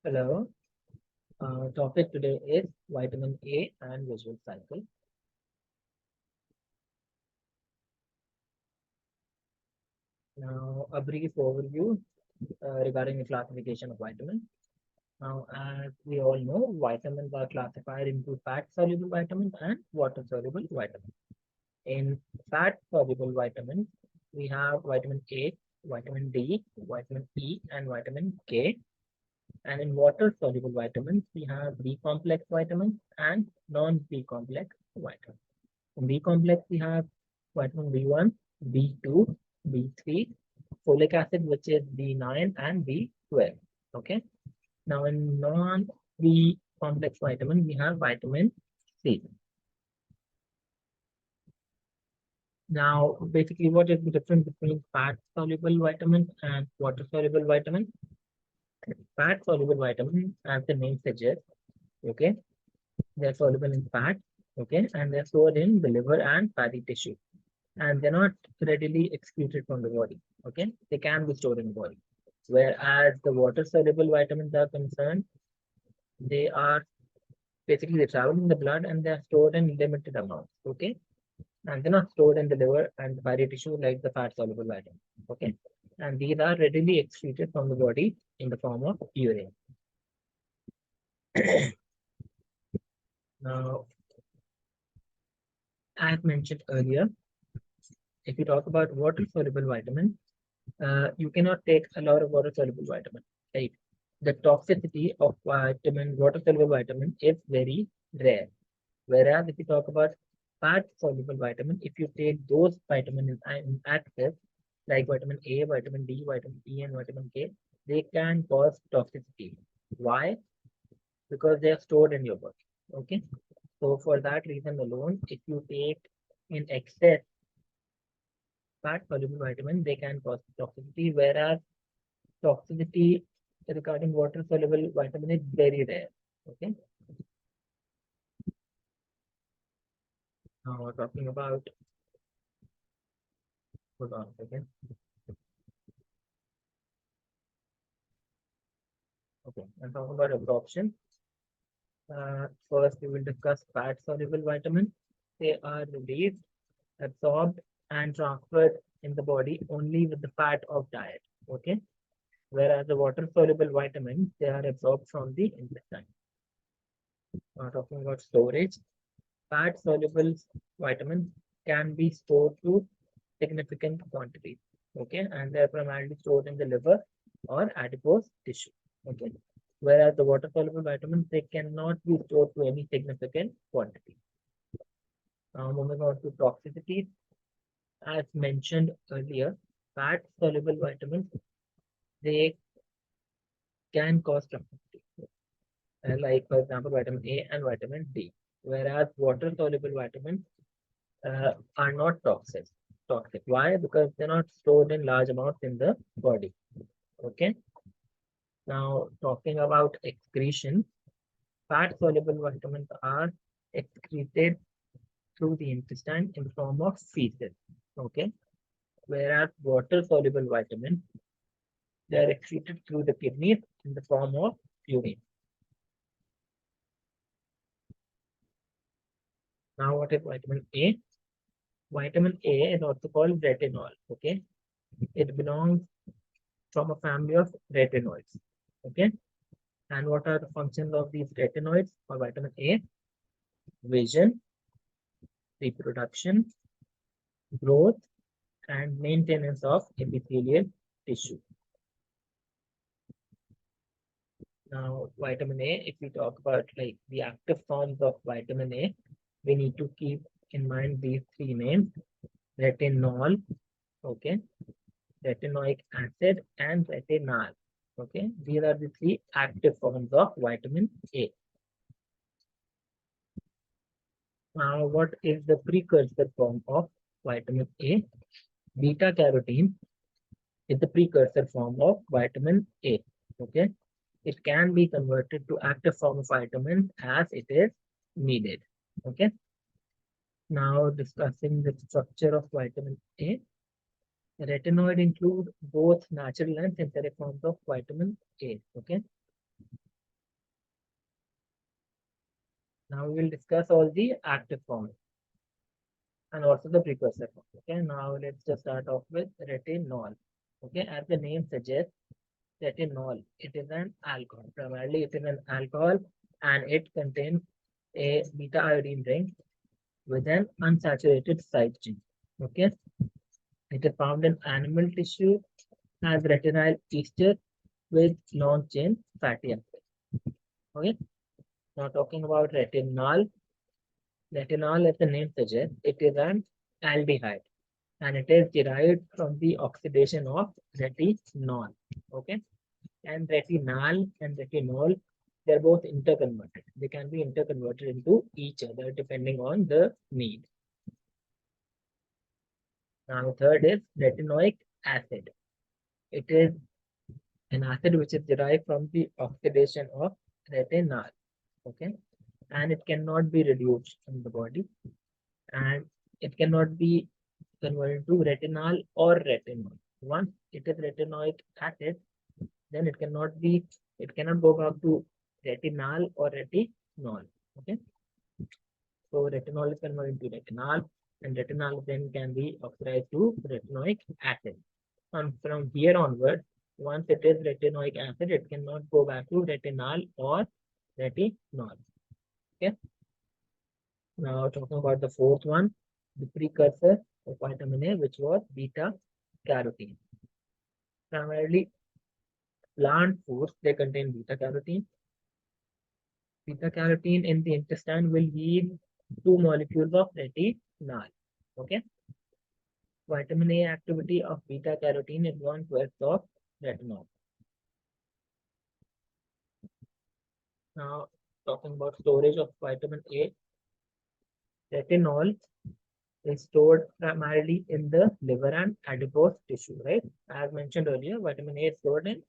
Hello. Topic today is vitamin A and visual cycle. Now, a brief overview regarding the classification of vitamins. Now, as we all know, vitamins are classified into fat-soluble vitamins and water-soluble vitamins. In fat-soluble vitamins, we have vitamin A, vitamin D, vitamin E, and vitamin K. And in water-soluble vitamins, we have B-complex vitamins and non-B-complex vitamins. In B complex, we have vitamin B1, B2, B3, folic acid, which is B9 and B12. Okay. Now, in non-B complex vitamin, we have vitamin C. Now, basically, what is the difference between fat-soluble vitamin and water-soluble vitamin? Fat-soluble vitamin, as the name suggests, okay, they're soluble in fat, okay, and they're stored in the liver and fatty tissue. And they're not readily excreted from the body. Okay, they can be stored in the body. Whereas the water soluble vitamins are concerned, they are basically they travel in the blood and they are stored in limited amounts. Okay, and they're not stored in the liver and the fatty tissue like the fat soluble vitamins. Okay, and these are readily excreted from the body in the form of urine. Now, as mentioned earlier, if you talk about water soluble vitamins, you cannot take a lot of water soluble vitamin, right? The toxicity of water soluble vitamin is very rare. Whereas if you talk about fat soluble vitamin, if you take those vitamins in excess, like vitamin A, vitamin D, vitamin E, and vitamin K, they can cause toxicity. Why? Because they are stored in your body. Okay. So for that reason alone, if you take in excess fat soluble vitamin, they can cause toxicity, whereas toxicity regarding water soluble vitamin is very rare. Okay. Now we're talking about, hold on a second. Okay, I'm talking about absorption. First, we will discuss fat soluble vitamins. They are released, absorbed, and transferred in the body only with the fat of diet. Okay. Whereas the water soluble vitamins, they are absorbed from the intestine. Talking about storage, fat soluble vitamins can be stored to significant quantities. Okay, and they're primarily stored in the liver or adipose tissue. Okay, whereas the water soluble vitamins they cannot be stored to any significant quantity. Now moving on to toxicity, as mentioned earlier, fat soluble vitamins they can cause toxicity, like for example vitamin A and vitamin D. Whereas water soluble vitamins are not toxic. Toxic. Why? Because they're not stored in large amounts in the body. Okay. Now, talking about excretion, fat soluble vitamins are excreted through the intestine in the form of feces. Okay. Whereas water soluble vitamins, they are excreted through the kidneys in the form of urine. Now, what is vitamin A? Vitamin A is also called retinol. Okay. It belongs from a family of retinoids. Okay. And what are the functions of these retinoids or vitamin A? Vision, reproduction, growth, and maintenance of epithelial tissue. Now, vitamin A, if we talk about like the active forms of vitamin A, we need to keep in mind these three names: retinol, okay, retinoic acid, and retinal. Okay, these are the three active forms of vitamin A. Now, what is the precursor form of vitamin A? Beta carotene is the precursor form of vitamin A. Okay, it can be converted to active form of vitamin as it is needed. Okay, now discussing the structure of vitamin A. Retinoid include both natural and synthetic forms of vitamin A. Okay, Now we will discuss all the active forms and also the precursor form. Okay, now let's just start off with retinol. Okay, as the name suggests, retinol, it is an alcohol. Primarily, it is an alcohol and it contains a beta iodine ring with an unsaturated side chain. Okay, it is found in animal tissue as retinyl ester with long chain fatty acids. Okay, now talking about retinol. Retinol, as the name suggests, it is an aldehyde and it is derived from the oxidation of retinol. Okay, and retinal and retinol, they're both interconverted. They can be interconverted into each other depending on the need. Now, third is retinoic acid. It is an acid which is derived from the oxidation of retinal. Okay, and it cannot be reduced in the body, and it cannot be converted to retinal or retinol. Once it is retinoic acid, then it cannot go back to retinal or retinol. Okay, so retinol is converted to retinal, and retinal then can be oxidized to retinoic acid. And from here onward, once it is retinoic acid, it cannot go back to retinal or retinol. Okay, now talking about the fourth one, the precursor of vitamin A, which was beta carotene. Primarily plant foods, they contain beta carotene. Beta carotene in the intestine will yield two molecules of retinal. Okay. Vitamin A activity of beta carotene is 1/12 of retinol. Now, talking about storage of vitamin A, retinol is stored primarily in the liver and adipose tissue, right? As mentioned earlier, vitamin A is stored in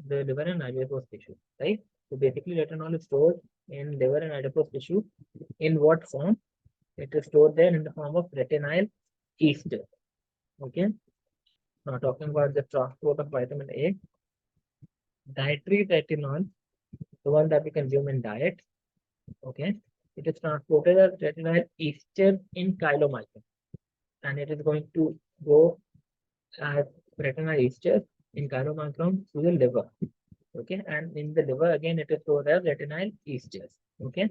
the liver and adipose tissue, right? So basically, retinol is stored in liver and adipose tissue. In what form? It is stored there in the form of retinal ester. Okay. Now talking about the transport of vitamin A, dietary retinol, the one that we consume in diet. Okay. It is transported as retinal ester in chylomicron, and it is going to go as retinal ester in chylomicron to the liver. Okay, and in the liver again it is stored as retinal esters. Okay.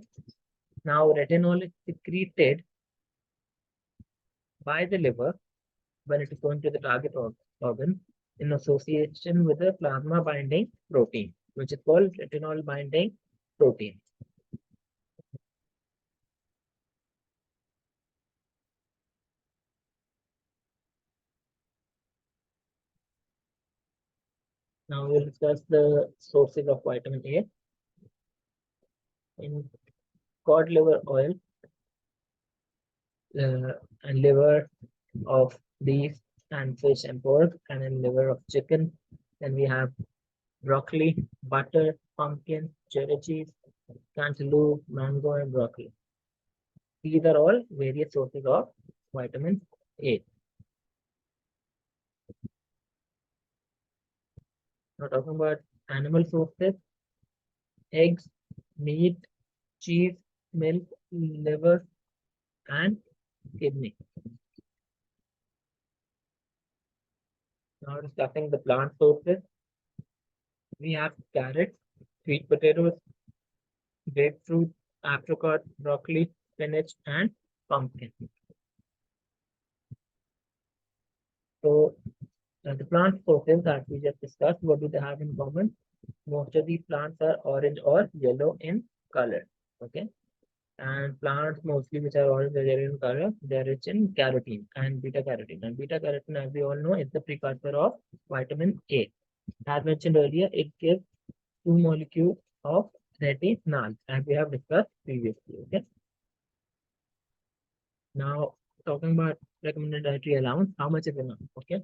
Now retinol is secreted by the liver when it is going to the target organ in association with the plasma binding protein, which is called retinol binding protein. Now we'll discuss the sources of vitamin A. In cod liver oil and liver of beef and fish and pork, and in liver of chicken. Then we have broccoli, butter, pumpkin, cherry cheese, cantaloupe, mango, and broccoli. These are all various sources of vitamin A. Now talking about animal sources, eggs, meat, cheese, milk, liver, and kidney. Now discussing the plant sources, we have carrots, sweet potatoes, grapefruit, apricot, broccoli, spinach, and pumpkin. So the plant sources that we just discussed, what do they have in common? Most of these plants are orange or yellow in color. Okay. And plants mostly which are orange or yellow in color, they're rich in carotene and beta carotene. And beta carotene, as we all know, is the precursor of vitamin A. As mentioned earlier, it gives two molecules of retinal, as we have discussed previously. Okay. Now, talking about recommended dietary allowance, how much is enough? Okay.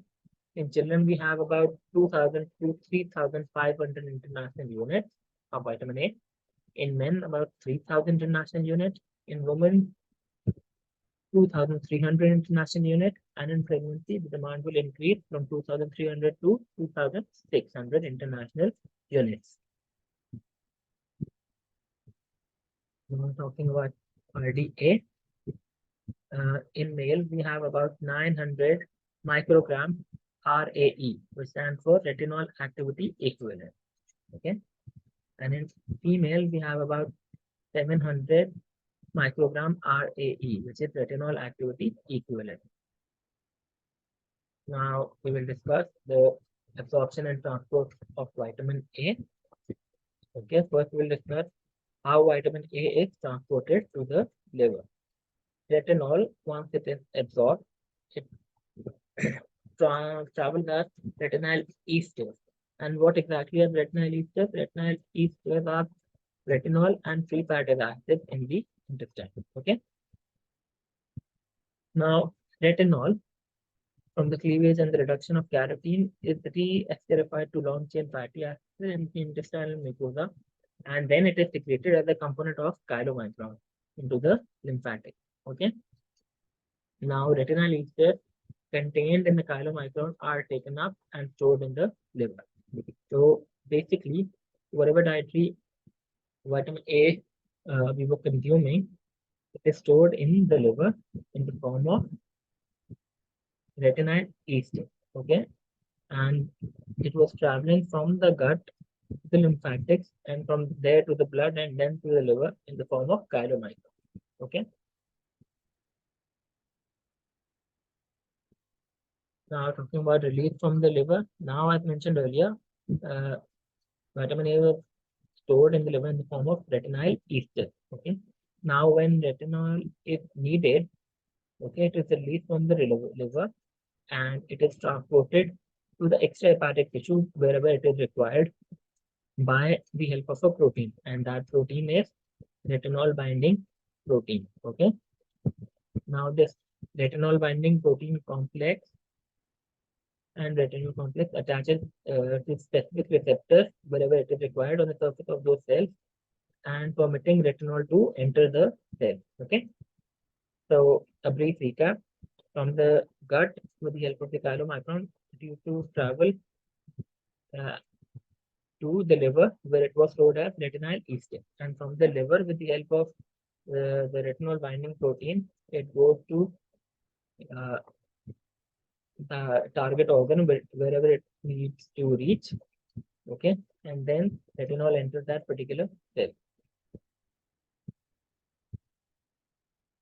In children, we have about 2,000 to 3,500 international units of vitamin A. In men, about 3,000 international units. In women, 2,300 international units. And in pregnancy, the demand will increase from 2,300 to 2,600 international units. Now talking about RDA, in male we have about 900 microgram RAE, which stands for retinol activity equivalent. Okay, and in female we have about 700 microgram RAE, which is retinol activity equivalent. Now we will discuss the absorption and transport of vitamin A. Okay, first we will discuss how vitamin A is transported to the liver. Retinol, once it is absorbed, it travels as retinal esters. And what exactly are retinal esters? Retinal esters are retinol and free fatty acids in the intestine. Okay. Now, retinol from the cleavage and the reduction of carotene is re-esterified to long-chain fatty acids in the intestinal mucosa, and then it is secreted as a component of chylomicron into the lymphatic. Okay. Now, retinal esters contained in the chylomicron are taken up and stored in the liver. So basically, whatever dietary vitamin A we were consuming, it is stored in the liver in the form of retinal ester. Okay, and it was traveling from the gut to the lymphatics and from there to the blood and then to the liver in the form of chylomicron. Okay, now talking about release from the liver. Now, as mentioned earlier, uh, vitamin A was stored in the liver in the form of retinal ester. Okay. Now, when retinol is needed, okay, it is released from the liver and it is transported to the extrahepatic tissue wherever it is required by the help of a protein, and that protein is retinol binding protein. Okay. Now, this retinol binding protein complex and retinol complex attaches to specific receptors wherever it is required on the surface of those cells and permitting retinol to enter the cell. Okay. So a brief recap from the gut with the help of the chylomicron, it used to travel uh, to the liver where it was stored as retinal ester. And from the liver with the help of the retinol binding protein, it goes to uh, the target organ wherever it needs to reach. Okay. And then retinol enters that particular cell.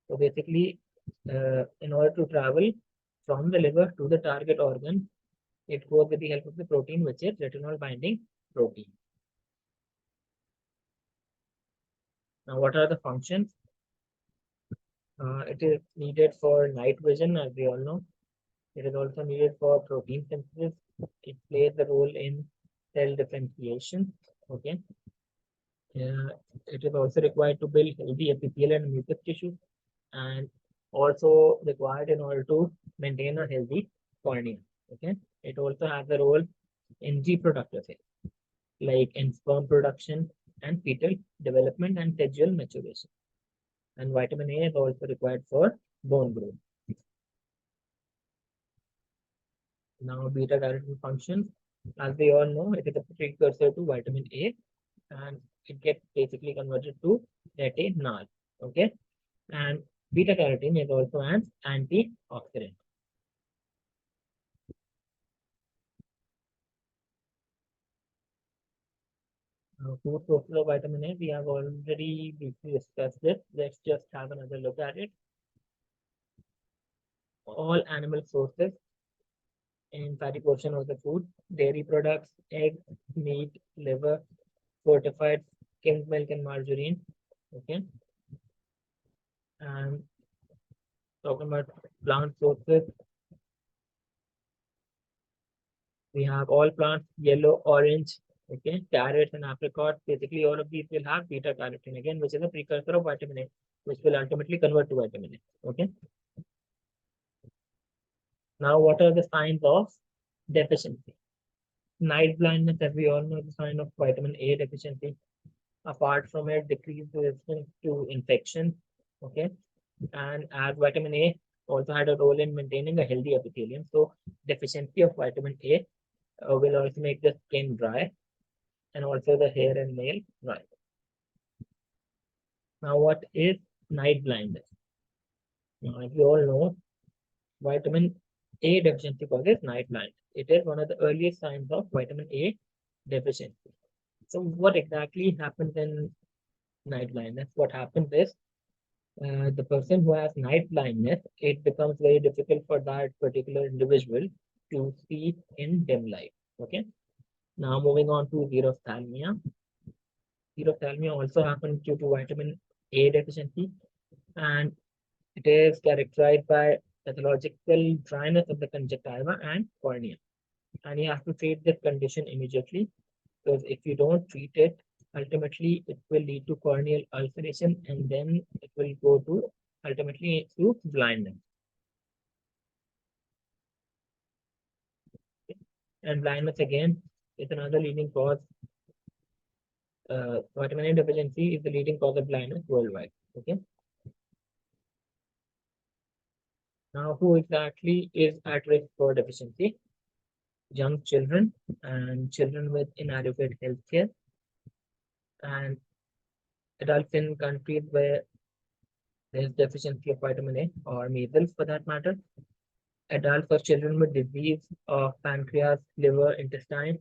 So basically, in order to travel from the liver to the target organ, it goes with the help of the protein, which is retinol binding protein. Now, what are the functions? It is needed for night vision, as we all know. It is also needed for protein synthesis. It plays a role in cell differentiation. Okay. It is also required to build healthy epithelial and mucous tissue, and also required in order to maintain a healthy cornea. Okay. It also has a role in reproductive health, like in sperm production and fetal development and sexual maturation. And vitamin A is also required for bone growth. Now, beta carotene functions, as we all know, it is a precursor to vitamin A and it gets basically converted to retinal. Okay, and beta carotene is also an antioxidant. Food sources of vitamin A, we have already briefly discussed this. Let's just have another look at it. All animal sources in fatty portion of the food, dairy products, egg, meat, liver, fortified skimmed milk and margarine. Okay, and talking about plant sources, we have all plants, yellow, orange, okay, carrots and apricots. Basically, all of these will have beta carotene again, which is a precursor of vitamin A, which will ultimately convert to vitamin A. Okay. Now, what are the signs of deficiency? Night blindness, as we all know, is a sign of vitamin A deficiency. Apart from it, decreased resistance to infection. Okay, and as vitamin A also had a role in maintaining a healthy epithelium, so deficiency of vitamin A will also make the skin dry and also the hair and nail dry. Now, what is night blindness? Now, as you all know, vitamin A deficiency causes night blindness. It is one of the earliest signs of vitamin A deficiency. So, what exactly happens in night blindness? What happens is the person who has night blindness, it becomes very difficult for that particular individual to see in dim light. Okay. Now, moving on to xerophthalmia. Xerophthalmia also happens due to vitamin A deficiency, and it is characterized by pathological dryness of the conjunctiva and cornea. And you have to treat this condition immediately because if you don't treat it, ultimately it will lead to corneal ulceration and then it will go to ultimately to blindness. And blindness again is another leading cause. Vitamin A deficiency is the leading cause of blindness worldwide. Okay. Now, who exactly is at risk for deficiency? Young children and children with inadequate health care and adults in countries where there is deficiency of vitamin A or measles for that matter. Adults or children with disease of pancreas, liver, intestine,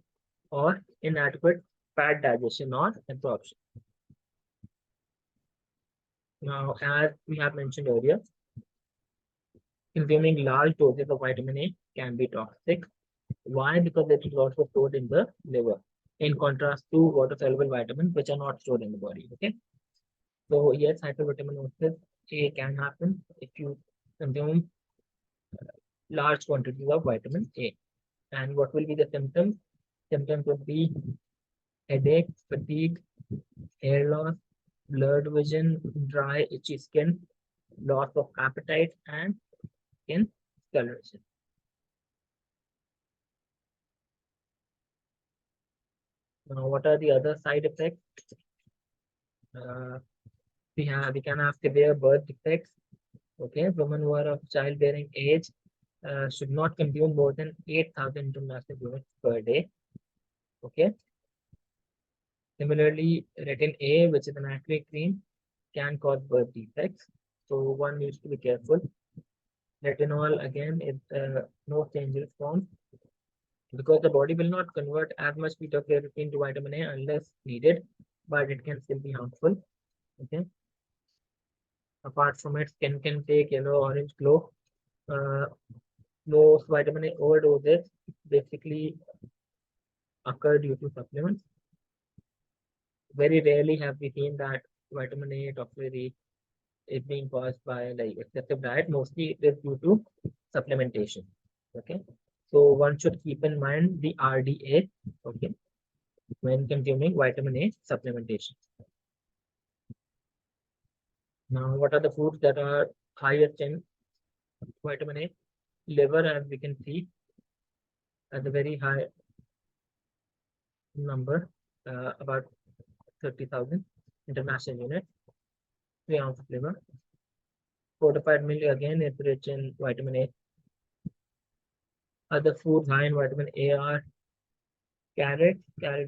or inadequate fat digestion or absorption. Now, as we have mentioned earlier, consuming large doses of vitamin A can be toxic. Why? Because it is also stored in the liver, in contrast to water-soluble vitamins, which are not stored in the body. Okay, so yes, hypervitaminosis A can happen if you consume large quantities of vitamin A. And what will be the symptoms? Symptoms would be headache, fatigue, hair loss, blurred vision, dry, itchy skin, loss of appetite, and skin coloration. Now, what are the other side effects? Uh, we can have severe birth defects. Okay, women who are of childbearing age should not consume more than 8,000 international units per day. Okay. Similarly, retin A, which is an acne cream, can cause birth defects. So one needs to be careful. Retinol again is no dangerous form because the body will not convert as much beta carotene to vitamin A unless needed, but it can still be harmful. Okay. Apart from it, skin can take yellow orange glow. Most vitamin A overdoses basically occur due to supplements. Very rarely have we seen that vitamin A toxicity is being caused by like excessive diet. Mostly it is due to supplementation. Okay. So one should keep in mind the RDA, okay, when consuming vitamin A supplementation. Now, what are the foods that are highest in vitamin A? Liver, as we can see, has a very high number, about 30,000 international units, 3 ounces of liver. Fortified milk again is rich in vitamin A. Other foods high in vitamin A are carrot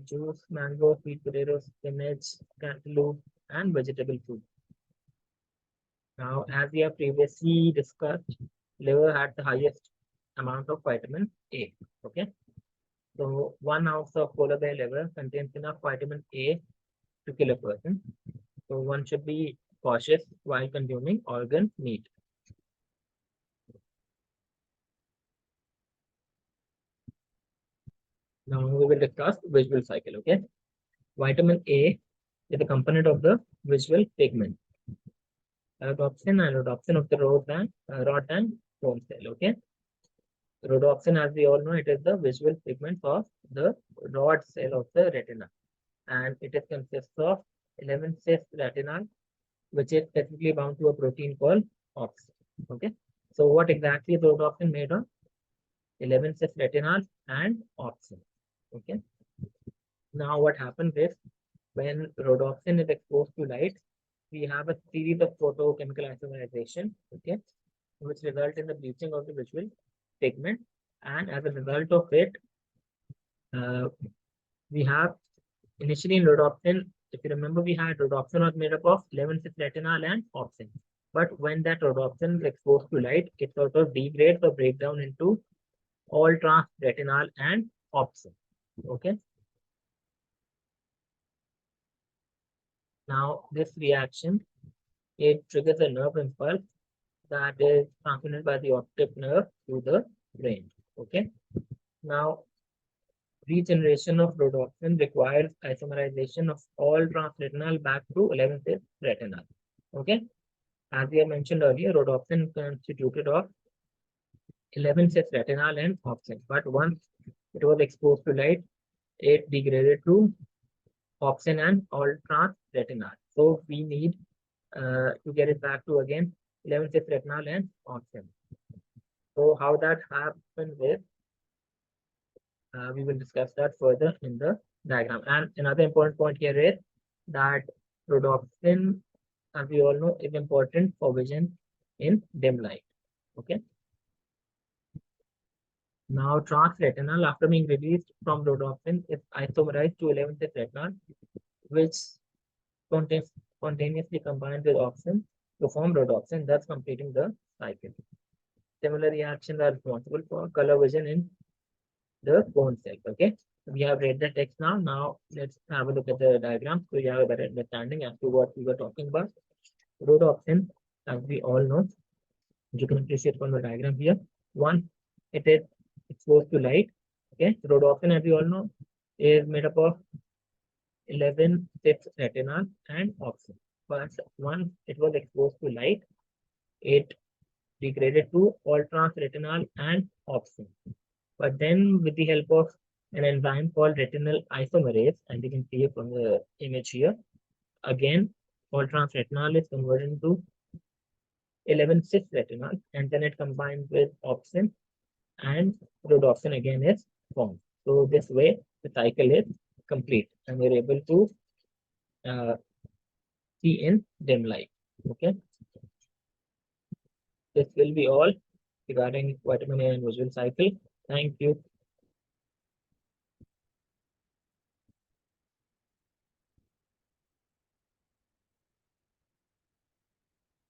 juice, mango, sweet potatoes, spinach, cantaloupe, and vegetable food. Now, as we have previously discussed, liver had the highest amount of vitamin A. Okay, so 1 ounce of polar bear liver contains enough vitamin A to kill a person. So one should be cautious while consuming organ meat. Now we will discuss visual cycle. Okay, vitamin A is a component of the visual pigment. Rhodopsin and rhodopsin of the rod and bone cell. Okay, rhodopsin, as we all know, it is the visual pigment of the rod cell of the retina, and it is consists of 11 cis retinal, which is specifically bound to a protein called opsin. Okay, so what exactly is rhodopsin made of? 11 cis retinal and opsin. Okay, now what happens is when rhodopsin is exposed to light, we have a series of photochemical isomerization, okay, which result in the bleaching of the visual pigment, and as a result of it, uh, we have initially in rhodopsin if you remember, we had rhodopsin was made up of 11 cis retinal and opsin. But when that rhodopsin is exposed to light, it sort of degrades or breaks down into all trans retinal and opsin. Okay. Now this reaction, it triggers a nerve impulse that is transmitted by the optic nerve to the brain. Okay. Now regeneration of rhodopsin requires isomerization of all transretinal back to 11 cis retinal. Okay. As we have mentioned earlier, rhodopsin constituted of 11 cis retinal and opsin. But once it was exposed to light, it degraded to opsin and all trans retinal. So we need to get it back to again 11 cis retinal and opsin. So how that happens is we will discuss that further in the diagram. And another important point here is that rhodopsin, as we all know, is important for vision in dim light. Okay. Now, transretinal, after being released from rhodopsin, is isomerized to 11th retinal, which contains spontaneously combined with opsin to form rhodopsin, thus completing the cycle. Similar reactions are responsible for color vision in the cone cell. Okay, we have read the text now. Now let's have a look at the diagram so you have a better understanding as to what we were talking about. Rhodopsin, as we all know, you can appreciate from the diagram here. One, it is exposed to light. Okay, rhodopsin, as we all know, is made up of 11 cis retinal and opsin. But once it was exposed to light, it degraded to all trans retinal and opsin. But then with the help of an enzyme called retinal isomerase, and you can see it from the image here, again, all trans retinal is converted into 11 cis retinal, and then it combines with opsin and rhodopsin again is formed. So this way the cycle is complete and we're able to uh, see in dim light. Okay, this will be all regarding vitamin A and visual cycle. Thank you.